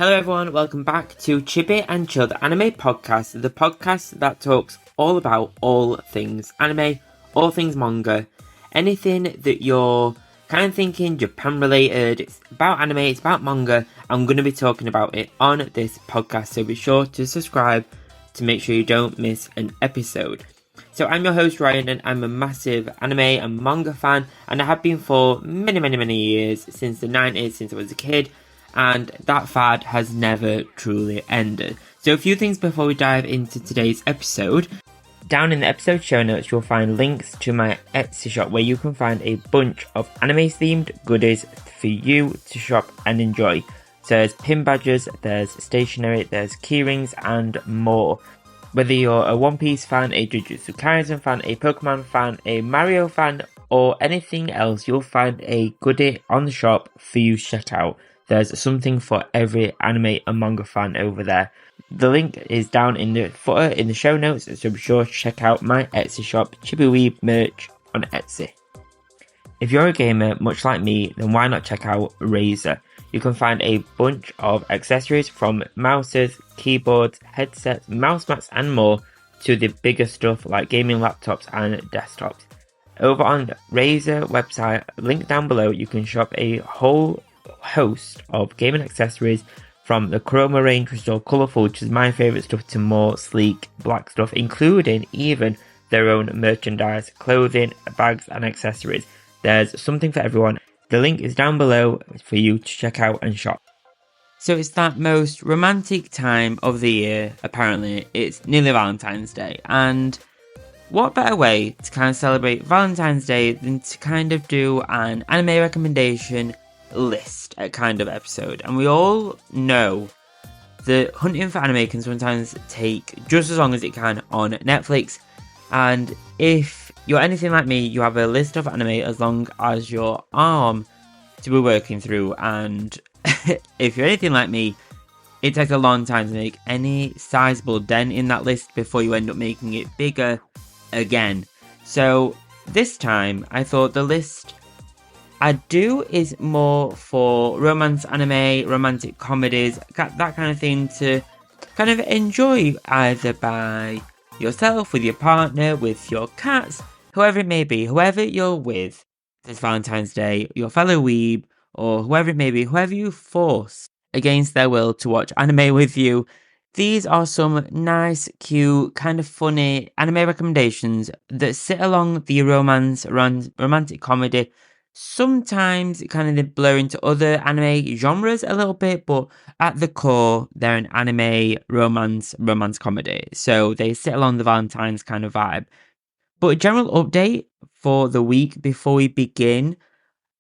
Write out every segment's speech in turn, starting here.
Hello everyone, welcome back to Chibi and Chilled Anime Podcast, the podcast that talks all about all things anime, all things manga, anything that you're kind of thinking Japan related, it's about anime, it's about manga. I'm going to be talking about it on this podcast, so be sure to subscribe to make sure you don't miss an episode. So I'm your host Ryan, and I'm a massive anime and manga fan, and I have been for many years, since the 90s, since I was a kid. And that fad has never truly ended. So a few things before we dive into today's episode. Down in the episode show notes you'll find links to my Etsy shop where you can find a bunch of anime themed goodies for you to shop and enjoy. So there's pin badges, there's stationery, there's keyrings and more. Whether you're a One Piece fan, a Jujutsu Kaisen fan, a Pokemon fan, a Mario fan or anything else, you'll find a goodie on the shop for you to check out. There's something for every anime and manga fan over there. The link is down in the footer in the show notes, so be sure to check out my Etsy shop, Chibiweeb merch on Etsy. If you're a gamer, much like me, then why not check out Razer? You can find a bunch of accessories from mouses, keyboards, headsets, mouse mats and more, to the bigger stuff like gaming laptops and desktops. Over on Razer website, link down below, you can shop a whole host of gaming accessories, from the Chroma range, which is all colourful, which is my favourite stuff, to more sleek black stuff, including even their own merchandise, clothing, bags and accessories. There's something for everyone. The link is down below for you to check out and shop. So it's that most romantic time of the year, apparently. It's nearly Valentine's Day, and what better way to kind of celebrate Valentine's Day than to kind of do an anime recommendation list kind of episode. And we all know that hunting for anime can sometimes take just as long as it can on Netflix, and if you're anything like me, you have a list of anime as long as your arm to be working through, and if you're anything like me, it takes a long time to make any sizable dent in that list before you end up making it bigger again. So this time I thought the list I do is more for romance anime, romantic comedies, that kind of thing, to kind of enjoy either by yourself, with your partner, with your cats, whoever it may be, whoever you're with this Valentine's Day, your fellow weeb, or whoever it may be, whoever you force against their will to watch anime with you. These are some nice, cute, kind of funny anime recommendations that sit along the romantic comedy. Sometimes it kind of blur into other anime genres a little bit, but at the core, they're an anime romance comedy. So they sit along the Valentine's kind of vibe. But a general update for the week before we begin.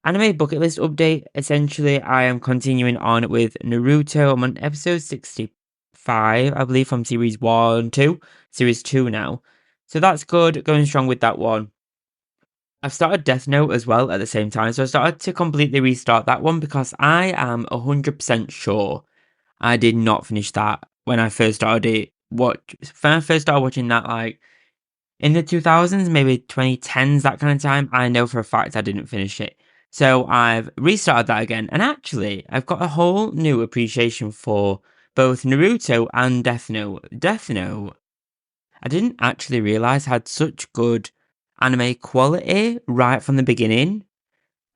Anime bucket list update. Essentially, I am continuing on with Naruto. I'm on episode 65, I believe, from series 2 now. So that's good, going strong with that one. I've started Death Note as well at the same time, so I started to completely restart that one because I am 100% sure I did not finish that when I first started watching that, like in the 2000s, maybe 2010s, that kind of time. I know for a fact I didn't finish it. So I've restarted that again, and actually I've got a whole new appreciation for both Naruto and Death Note. Death Note, I didn't actually realise had such good anime quality right from the beginning,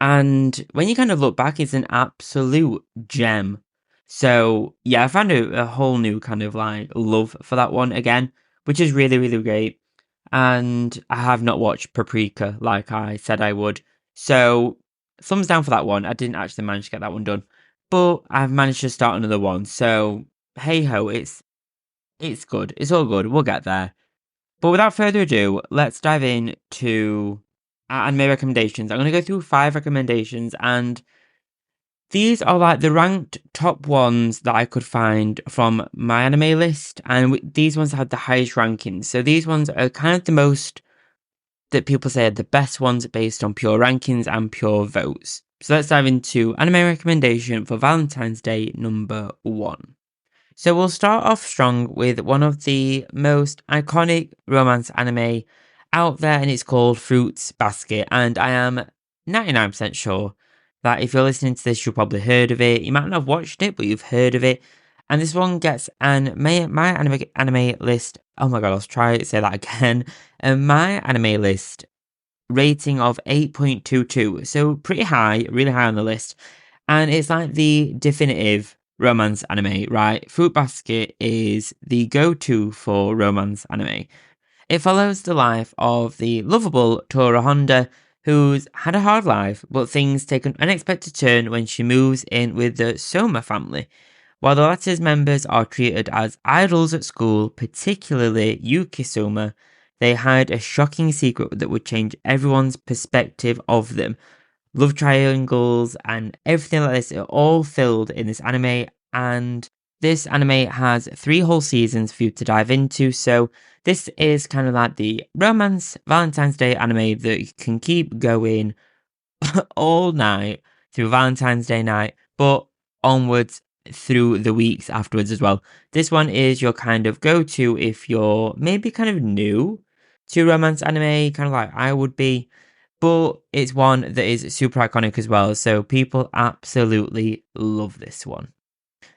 and when you kind of look back, it's an absolute gem. So yeah, I found a whole new kind of like love for that one again, which is really great. And I have not watched Paprika like I said I would, so thumbs down for that one. I didn't actually manage to get that one done, but I've managed to start another one, so hey ho, it's good, it's all good, we'll get there. But without further ado, let's dive into our anime recommendations. I'm going to go through 5 recommendations, and these are like the ranked top ones that I could find from MyAnimeList, and these ones have the highest rankings. So these ones are kind of the most that people say are the best ones based on pure rankings and pure votes. So let's dive into anime recommendation for Valentine's Day number 1. So we'll start off strong with one of the most iconic romance anime out there, and it's called Fruits Basket, and I am 99% sure that if you're listening to this, you've probably heard of it. You might not have watched it, but you've heard of it. And this one gets my anime list. Oh my god, I'll try to say that again. MyAnimeList rating of 8.22. So pretty high, really high on the list. And it's like the definitive romance anime, right? Fruit Basket is the go-to for romance anime. It follows the life of the lovable Tora Honda, who's had a hard life, but things take an unexpected turn when she moves in with the Soma family. While the latter's members are treated as idols at school, particularly Yuki Soma, they hide a shocking secret that would change everyone's perspective of them. Love triangles and everything like this are all filled in this anime, and this anime has 3 whole seasons for you to dive into, so this is kind of like the romance Valentine's Day anime that you can keep going all night through Valentine's Day night, but onwards through the weeks afterwards as well. This one is your kind of go-to if you're maybe kind of new to romance anime, kind of like I would be, but it's one that is super iconic as well, so people absolutely love this one.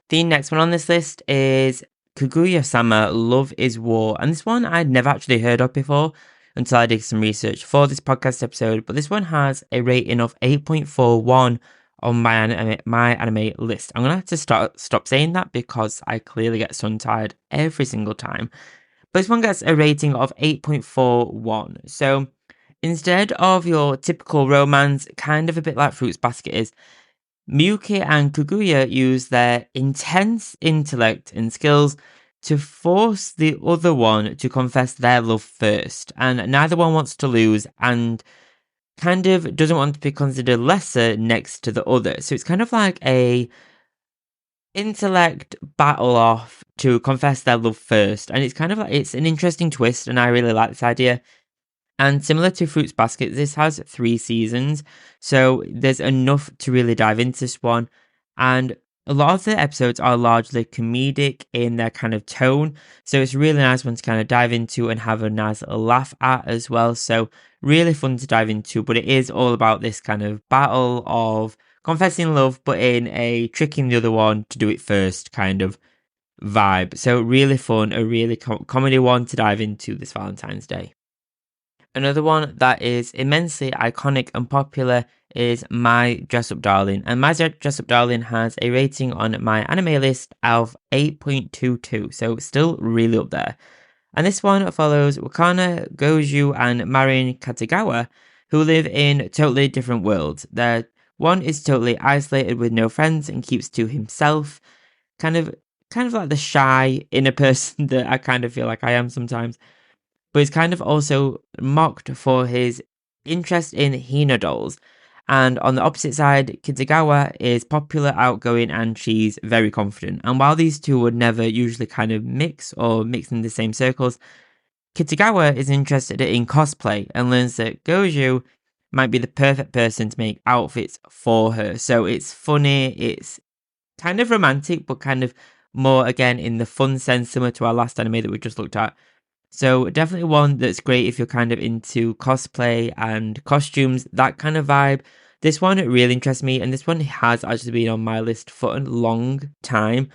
The next one on this list is Kaguya-sama Love is War, and this one I'd never actually heard of before until I did some research for this podcast episode, but this one has a rating of 8.41 on my anime list. I'm going to have to stop saying that because I clearly get tongue-tied every single time. But this one gets a rating of 8.41, so instead of your typical romance, kind of a bit like Fruits Basket is, Miyuki and Kaguya use their intense intellect and skills to force the other one to confess their love first, and neither one wants to lose and kind of doesn't want to be considered lesser next to the other. So it's kind of like a intellect battle off to confess their love first, and it's kind of like, it's an interesting twist, and I really like this idea. And similar to Fruits Basket, this has 3 seasons, so there's enough to really dive into this one. And a lot of the episodes are largely comedic in their kind of tone, so it's a really nice one to kind of dive into and have a nice little laugh at as well. So really fun to dive into, but it is all about this kind of battle of confessing love, but in a tricking the other one to do it first kind of vibe. So really fun, a really comedy one to dive into this Valentine's Day. Another one that is immensely iconic and popular is My Dress Up Darling. And My Dress Up Darling has a rating on MyAnimeList of 8.22, so still really up there. And this one follows Wakana, Goju, and Marin Katagawa, who live in totally different worlds. One is totally isolated with no friends and keeps to himself, kind of like the shy inner person that I kind of feel like I am sometimes. But he's kind of also mocked for his interest in Hina dolls. And on the opposite side, Kitagawa is popular, outgoing, and she's very confident. And while these two would never usually kind of mix in the same circles, Kitagawa is interested in cosplay and learns that Goju might be the perfect person to make outfits for her. So it's funny, it's kind of romantic, but kind of more, again, in the fun sense, similar to our last anime that we just looked at. So definitely one that's great if you're kind of into cosplay and costumes, that kind of vibe. This one really interests me, and this one has actually been on my list for a long time.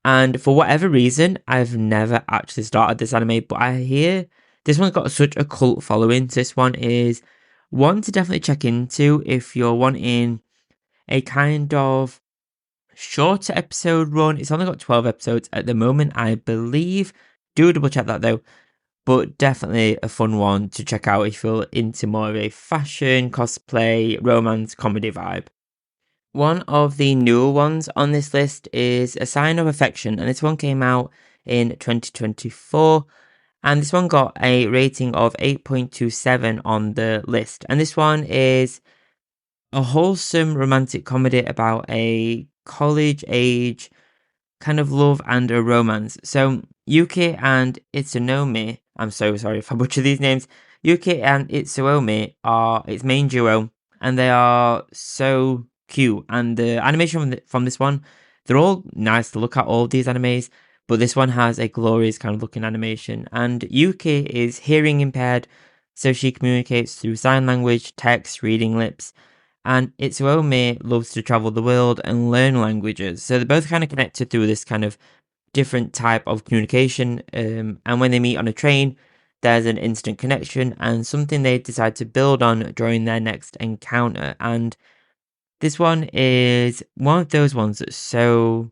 And for whatever reason, I've never actually started this anime, but I hear this one's got such a cult following. So this one is one to definitely check into if you're wanting a kind of shorter episode run. It's only got 12 episodes at the moment, I believe. Do double check that though. But definitely a fun one to check out if you're into more of a fashion, cosplay, romance, comedy vibe. One of the newer ones on this list is A Sign of Affection, and this one came out in 2024, and this one got a rating of 8.27 on the list. And this one is a wholesome romantic comedy about a college age kind of love and a romance. So Yuki and Itsunomi, I'm so sorry if I butcher these names. Yuki and Itsuomi are its main duo, and they are so cute. And the animation from this one, they're all nice to look at, all these animes, but this one has a glorious kind of looking animation. And Yuki is hearing impaired, so she communicates through sign language, text, reading lips. and Itsuomi loves to travel the world and learn languages. So they're both kind of connected through this kind of different type of communication. And when they meet on a train, there's an instant connection and something they decide to build on during their next encounter. And this one is one of those ones that's so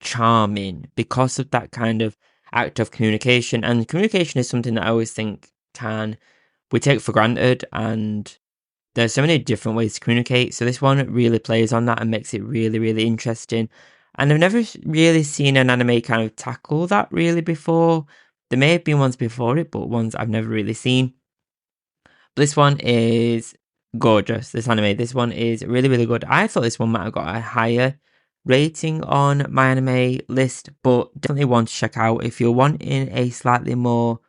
charming because of that kind of act of communication. And communication is something that I always think we take for granted, and there's so many different ways to communicate. So this one really plays on that and makes it really, really interesting. And I've never really seen an anime kind of tackle that really before. There may have been ones before it, but ones I've never really seen. But this one is gorgeous, this anime. This one is really, really good. I thought this one might have got a higher rating on MyAnimeList, but definitely one to check out if you're wanting a slightly more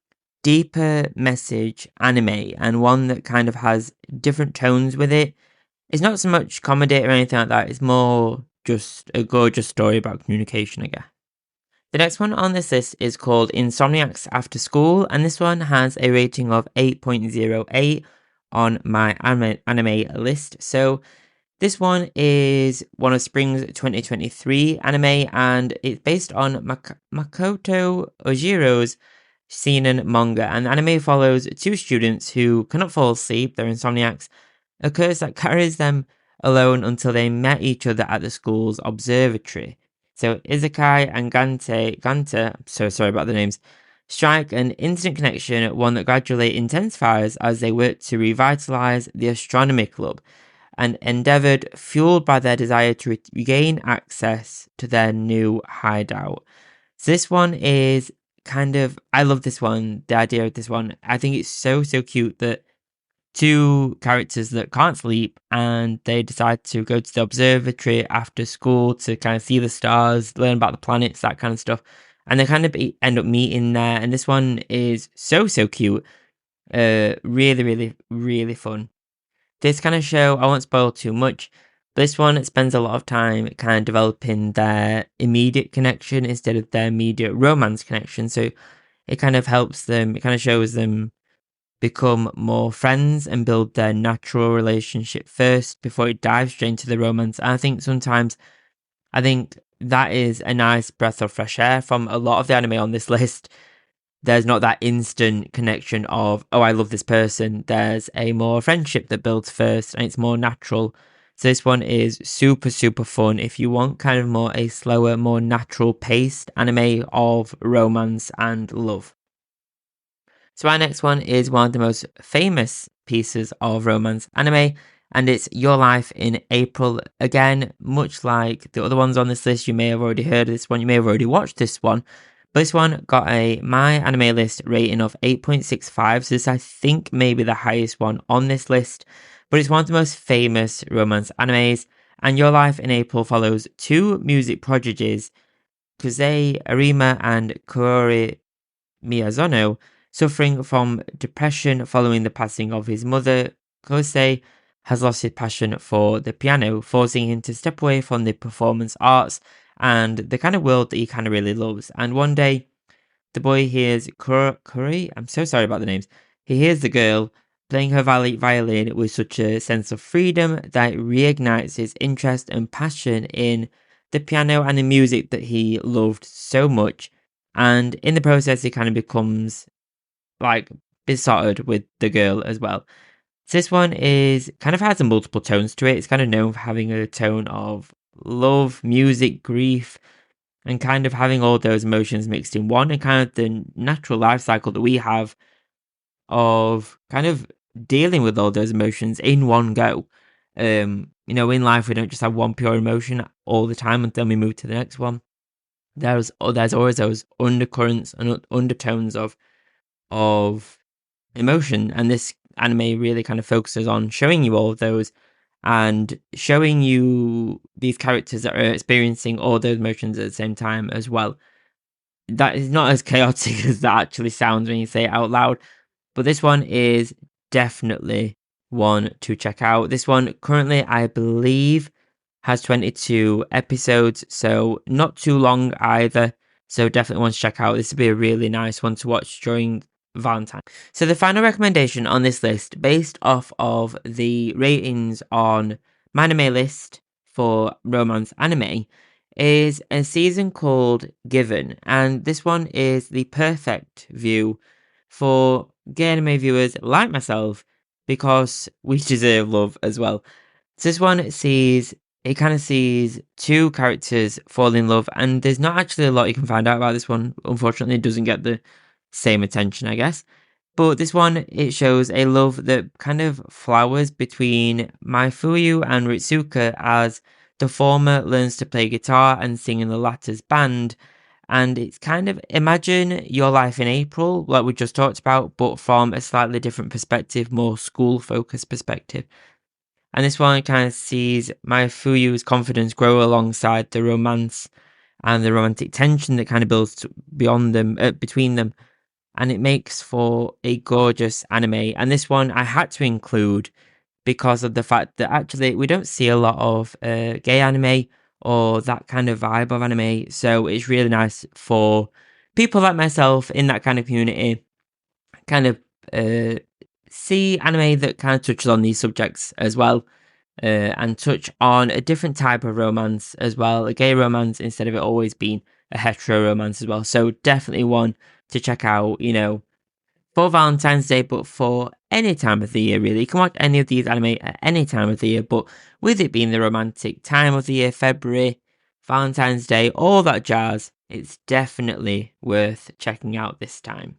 deeper message anime and one that kind of has different tones with it. It's not so much comedy or anything like that, it's more just a gorgeous story about communication, I guess. The next one on this list is called Insomniacs After School, and this one has a rating of 8.08 on my anime list. So this one is one of Spring's 2023 anime, and it's based on Makoto Ojiro's seinen manga, and the anime follows two students who cannot fall asleep, they're insomniacs, a curse that carries them alone until they met each other at the school's observatory. So Izakai and Ganta, I'm so sorry about the names, strike an instant connection, one that gradually intensifies as they work to revitalize the astronomy club, an endeavour fueled by their desire to regain access to their new hideout. So this one is I love this one, the idea of this one. I think it's so cute that two characters that can't sleep and they decide to go to the observatory after school to kind of see the stars, learn about the planets, that kind of stuff. And they kind of end up meeting there. And this one is so cute. Really, really fun. This kind of show, I won't spoil too much. This one spends a lot of time kind of developing their immediate connection instead of their immediate romance connection. So it kind of helps them, it kind of shows them become more friends and build their natural relationship first before it dives straight into the romance. And I think sometimes, that is a nice breath of fresh air from a lot of the anime on this list. There's not that instant connection of, oh, I love this person. There's a more friendship that builds first and it's more natural. So this one is super fun if you want kind of more a slower, more natural paced anime of romance and love. So our next one is one of the most famous pieces of romance anime, and it's Your Life in April. Again, much like the other ones on this list, you may have already heard of this one, you may have already watched this one, but this one got a MyAnimeList rating of 8.65, so this I think may be the highest one on this list, but it's one of the most famous romance animes, and Your Life in April follows two music prodigies, Kuzei Arima and Kaori Miyazono, suffering from depression following the passing of his mother. Kosei has lost his passion for the piano, forcing him to step away from the performance arts and the kind of world that he kind of really loves. And one day, the boy hears Kuri, I'm so sorry about the names, he hears the girl playing her violin with such a sense of freedom that it reignites his interest and passion in the piano and the music that he loved so much. And in the process, he kind of becomes besotted with the girl as well. So this one kind of has a multiple tones to it. It's kind of known for having a tone of love, music, grief, and kind of having all those emotions mixed in one, and kind of the natural life cycle that we have of kind of dealing with all those emotions in one go. In life we don't just have one pure emotion all the time and then we move to the next one. There's always those undercurrents and undertones of emotion, and this anime really kind of focuses on showing you all of those and showing you these characters that are experiencing all those emotions at the same time as well. That is not as chaotic as that actually sounds when you say it out loud, but this one is definitely one to check out. This one currently, I believe, has 22 episodes, so not too long either. So definitely want to check out. This would be a really nice one to watch during Valentine. So the final recommendation on this list, based off of the ratings on MyAnimeList for romance anime, is a season called Given, and this one is the perfect view for gay anime viewers like myself because we deserve love as well. So this one sees two characters fall in love, and there's not actually a lot you can find out about this one. Unfortunately, it doesn't get the same attention, I guess. But this one, it shows a love that kind of flowers between Maifuyu and Ritsuka as the former learns to play guitar and sing in the latter's band. And it's kind of imagine your life in April, like we just talked about, but from a slightly different perspective, more school focused perspective. And this one kind of sees Maifuyu's confidence grow alongside the romance and the romantic tension that kind of builds beyond them, between them. And it makes for a gorgeous anime. And this one I had to include because of the fact that actually we don't see a lot of gay anime or that kind of vibe of anime. So it's really nice for people like myself in that kind of community kind of see anime that kind of touches on these subjects as well, and touch on a different type of romance as well, a gay romance instead of it always being a hetero romance as well. So definitely one to check out, for Valentine's Day, but for any time of the year, really. You can watch any of these anime at any time of the year, but with it being the romantic time of the year, February, Valentine's Day, all that jazz, it's definitely worth checking out this time.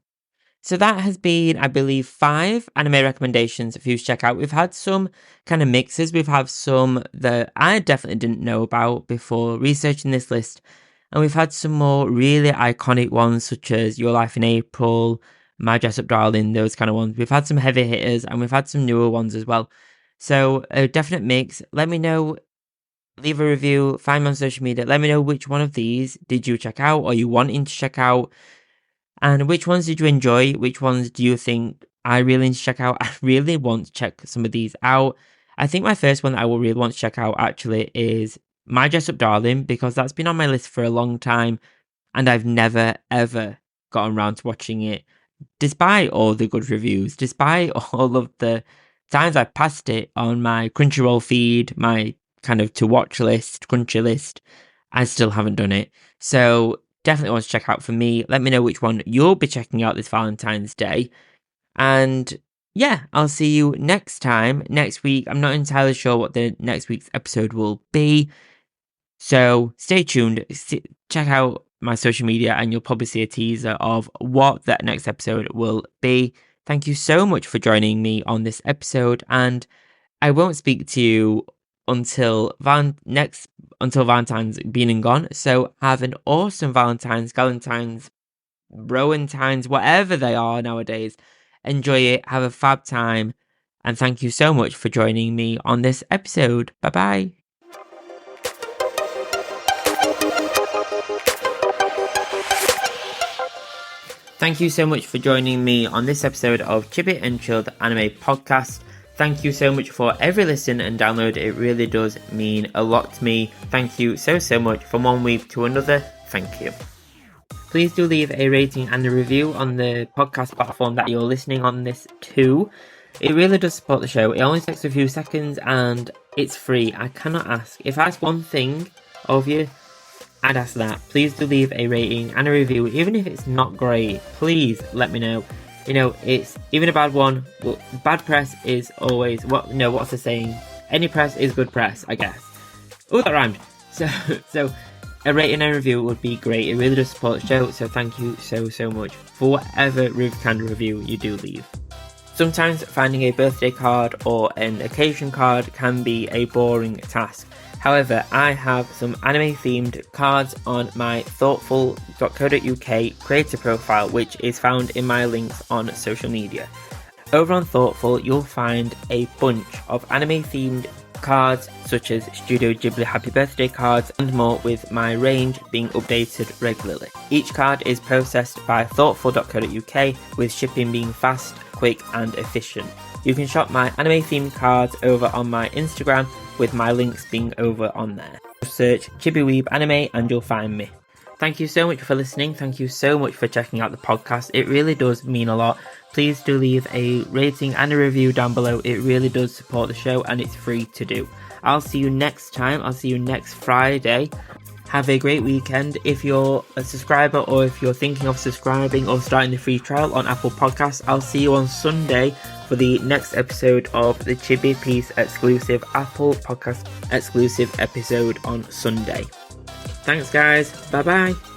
So that has been, I believe, 5 anime recommendations for you to check out. We've had some kind of mixes. We've had some that I definitely didn't know about before researching this list. And we've had some more really iconic ones, such as Your Life in April, My Dress Up Darling, those kind of ones. We've had some heavy hitters and we've had some newer ones as well. So a definite mix. Let me know. Leave a review. Find me on social media. Let me know which one of these did you check out or you wanting to check out. And which ones did you enjoy? Which ones do you think I really need to check out? I really want to check some of these out. I think my first one that I will really want to check out actually is My Dress Up Darling, because that's been on my list for a long time and I've never ever gotten around to watching it, despite all the good reviews, despite all of the times I passed it on my Crunchyroll feed, my kind of to watch list, Crunchy list. I still haven't done it. So definitely want to check out for me. Let me know which one you'll be checking out this Valentine's Day. And yeah, I'll see you next time, next week. I'm not entirely sure what the next week's episode will be. So stay tuned. Check out my social media and you'll probably see a teaser of what that next episode will be. Thank you so much for joining me on this episode. And I won't speak to you until Valentine's been and gone. So have an awesome Valentine's, Galentine's, Rowentine's, whatever they are nowadays. Enjoy it, have a fab time, and thank you so much for joining me on this episode. Bye bye. Thank you so much for joining me on this episode of Chibi and Chilled Anime Podcast. Thank you so much for every listen and download. It really does mean a lot to me. Thank you so much. From one week to another, thank you. Please do leave a rating and a review on the podcast platform that you're listening on this to. It really does support the show. It only takes a few seconds and it's free. I cannot ask. If I ask one thing of you, I'd ask that. Please do leave a rating and a review. Even if it's not great, please let me know. It's even a bad one. Well, bad press is always what's the saying? Any press is good press, I guess. Oh, that rhymed. So a rating and a review would be great. It really does support the show. So thank you so much for whatever kind of review you do leave. Sometimes finding a birthday card or an occasion card can be a boring task. However, I have some anime-themed cards on my Thortful.co.uk creator profile, which is found in my links on social media. Over on Thortful, you'll find a bunch of anime-themed cards, such as Studio Ghibli Happy Birthday cards and more, with my range being updated regularly. Each card is processed by Thortful.co.uk, with shipping being fast, quick and efficient. You can shop my anime-themed cards over on my Instagram, with my links being over on there. Search Chibi Weeb Anime and you'll find me. Thank you so much for listening. Thank you so much for checking out the podcast. It really does mean a lot. Please do leave a rating and a review down below. It really does support the show and it's free to do. I'll see you next time. I'll see you next Friday. Have a great weekend. If you're a subscriber or if you're thinking of subscribing or starting the free trial on Apple Podcasts, I'll see you on Sunday for the next episode of the Chibi Piece exclusive Apple Podcast exclusive episode on Sunday. Thanks guys. Bye bye.